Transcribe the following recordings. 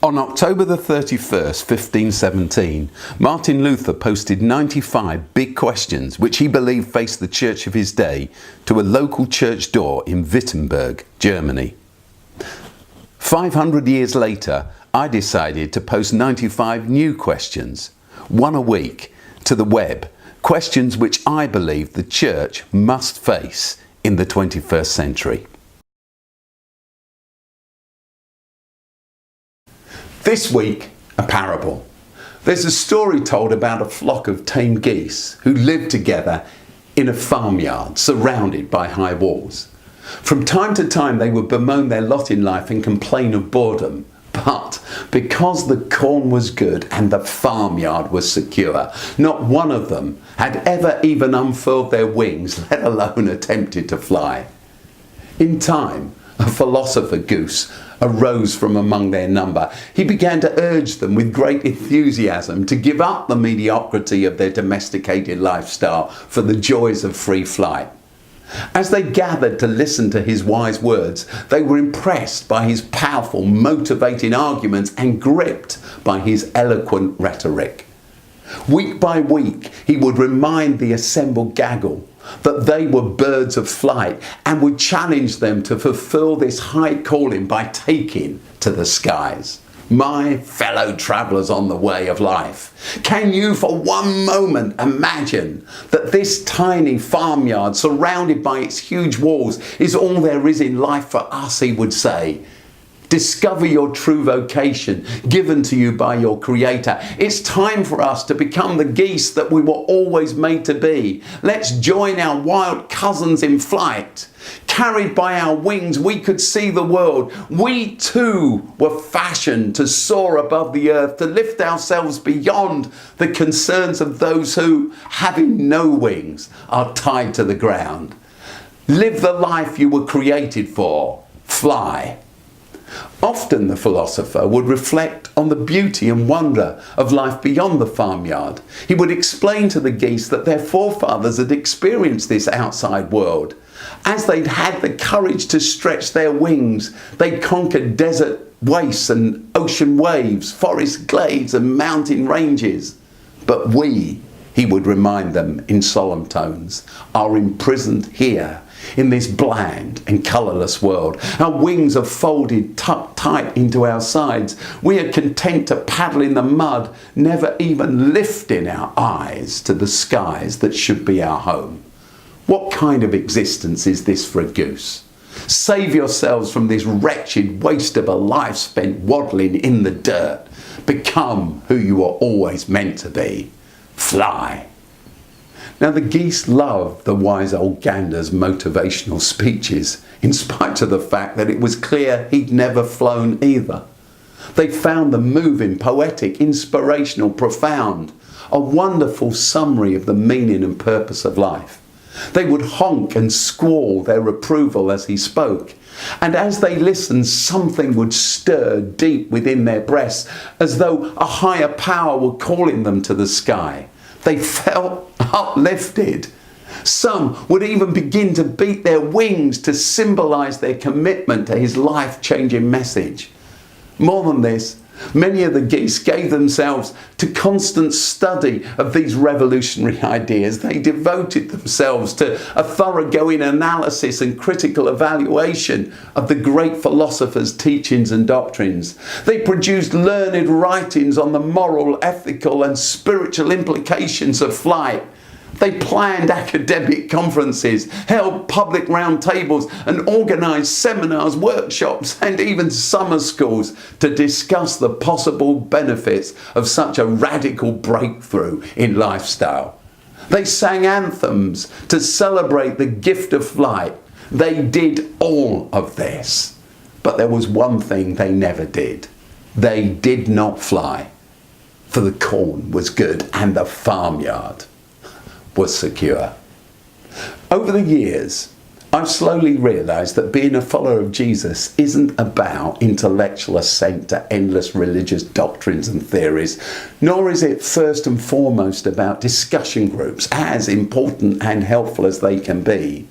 On October the 31st, 1517, Martin Luther posted 95 big questions which he believed faced the church of his day to a local church door in Wittenberg, Germany. 500 years later, I decided to post 95 new questions, one a week, to the web, questions which I believe the church must face in the 21st century. This week, a parable. There's a story told about a flock of tame geese who lived together in a farmyard surrounded by high walls. From time to time they would bemoan their lot in life and complain of boredom. But because the corn was good and the farmyard was secure, not one of them had ever even unfurled their wings, let alone attempted to fly. In time, a philosopher goose arose from among their number. He began to urge them with great enthusiasm to give up the mediocrity of their domesticated lifestyle for the joys of free flight. As they gathered to listen to his wise words, they were impressed by his powerful, motivating arguments and gripped by his eloquent rhetoric. Week by week, he would remind the assembled gaggle that they were birds of flight and would challenge them to fulfill this high calling by taking to the skies. My fellow travellers on the way of life, can you for one moment imagine that this tiny farmyard surrounded by its huge walls is all there is in life for us, he would say. Discover your true vocation given to you by your Creator. It's time for us to become the geese that we were always made to be. Let's join our wild cousins in flight. Carried by our wings, we could see the world. We too were fashioned to soar above the earth, to lift ourselves beyond the concerns of those who, having no wings, are tied to the ground. Live the life you were created for. Fly. Often the philosopher would reflect on the beauty and wonder of life beyond the farmyard. He would explain to the geese that their forefathers had experienced this outside world. As they'd had the courage to stretch their wings, they'd conquered desert wastes and ocean waves, forest glades and mountain ranges. But we, he would remind them in solemn tones, are imprisoned here in this bland and colourless world. Our wings are folded tucked tight into our sides. We are content to paddle in the mud, never even lifting our eyes to the skies that should be our home. What kind of existence is this for a goose? Save yourselves from this wretched waste of a life spent waddling in the dirt. Become who you are always meant to be. Fly. Now the geese loved the wise old gander's motivational speeches, in spite of the fact that it was clear he'd never flown either. They found them moving, poetic, inspirational, profound, a wonderful summary of the meaning and purpose of life. They would honk and squall their approval as he spoke, and as they listened, something would stir deep within their breasts, as though a higher power were calling them to the sky. They felt uplifted. Some would even begin to beat their wings to symbolise their commitment to his life-changing message. More than this, many of the geese gave themselves to constant study of these revolutionary ideas. They devoted themselves to a thoroughgoing analysis and critical evaluation of the great philosopher's teachings and doctrines. They produced learned writings on the moral, ethical and spiritual implications of flight. They planned academic conferences, held public roundtables and organised seminars, workshops and even summer schools to discuss the possible benefits of such a radical breakthrough in lifestyle. They sang anthems to celebrate the gift of flight. They did all of this. But there was one thing they never did. They did not fly. For the corn was good and the farmyard was secure. Over the years, I've slowly realised that being a follower of Jesus isn't about intellectual assent to endless religious doctrines and theories, nor is it first and foremost about discussion groups, as important and helpful as they can be.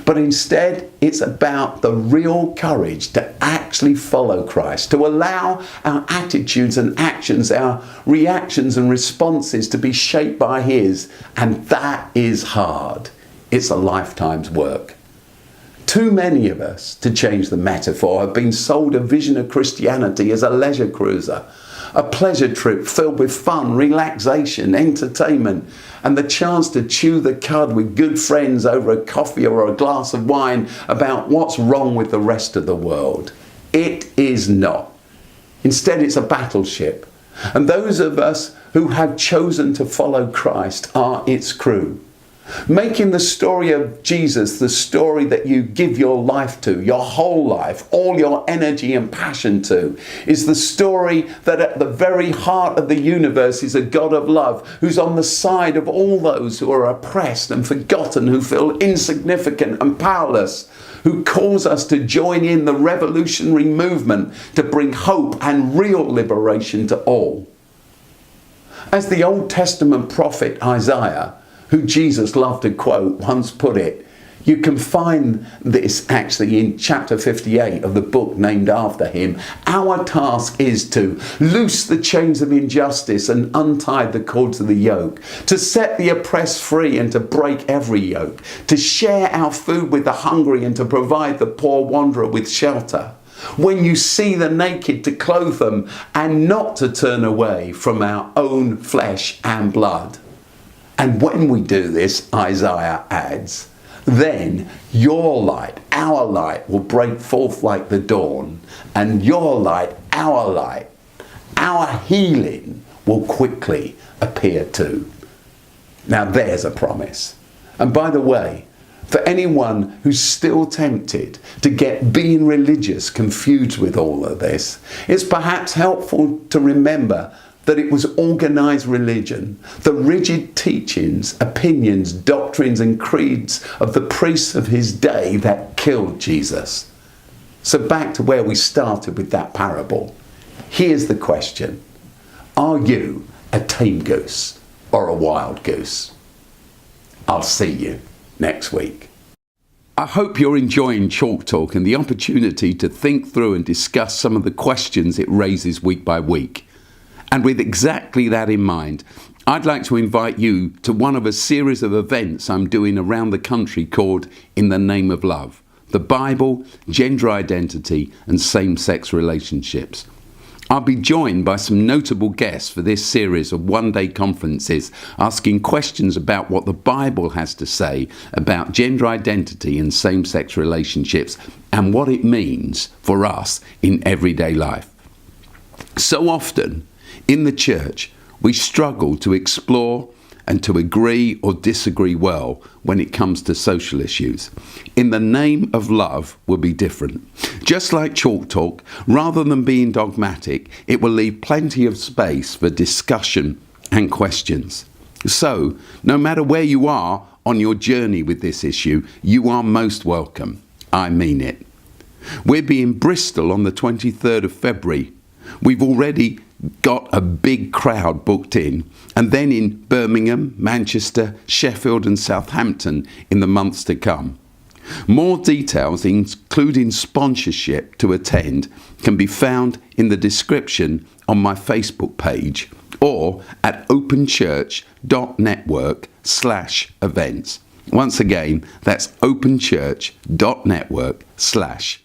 But instead, it's about the real courage to actually follow Christ, to allow our attitudes and actions, our reactions and responses to be shaped by his. And that is hard. It's a lifetime's work. Too many of us, to change the metaphor, have been sold a vision of Christianity as a leisure cruiser, a pleasure trip filled with fun, relaxation, entertainment, and the chance to chew the cud with good friends over a coffee or a glass of wine about what's wrong with the rest of the world. It is not. Instead, it's a battleship. And those of us who have chosen to follow Christ are its crew. Making the story of Jesus the story that you give your life to, your whole life, all your energy and passion to, is the story that at the very heart of the universe is a God of love who's on the side of all those who are oppressed and forgotten, who feel insignificant and powerless, who calls us to join in the revolutionary movement to bring hope and real liberation to all. As the Old Testament prophet Isaiah, who Jesus loved to quote, once put it, you can find this actually in chapter 58 of the book named after him. Our task is to loose the chains of injustice and untie the cords of the yoke, to set the oppressed free and to break every yoke, to share our food with the hungry and to provide the poor wanderer with shelter. When you see the naked, to clothe them and not to turn away from our own flesh and blood. And when we do this, Isaiah adds, then your light, our light, will break forth like the dawn, and your light, our healing will quickly appear too. Now there's a promise. And by the way, for anyone who's still tempted to get being religious confused with all of this, it's perhaps helpful to remember that it was organised religion, the rigid teachings, opinions, doctrines and creeds of the priests of his day that killed Jesus. So back to where we started with that parable. Here's the question. Are you a tame goose or a wild goose? I'll see you next week. I hope you're enjoying Chalk Talk and the opportunity to think through and discuss some of the questions it raises week by week. And with exactly that in mind, I'd like to invite you to one of a series of events I'm doing around the country called In the Name of Love, the Bible, gender identity and same-sex relationships. I'll be joined by some notable guests for this series of one-day conferences asking questions about what the Bible has to say about gender identity and same-sex relationships and what it means for us in everyday life. So often, in the church, we struggle to explore and to agree or disagree well when it comes to social issues. In the Name of Love will be different. Just like Chalk Talk, rather than being dogmatic, it will leave plenty of space for discussion and questions. So, no matter where you are on your journey with this issue, you are most welcome. I mean it. We'll be in Bristol on the 23rd of February. We've already got a big crowd booked in, and then in Birmingham, Manchester, Sheffield and Southampton in the months to come. More details, including sponsorship to attend, can be found in the description on my Facebook page or at openchurch.network/events. Once again, that's openchurch.network/events.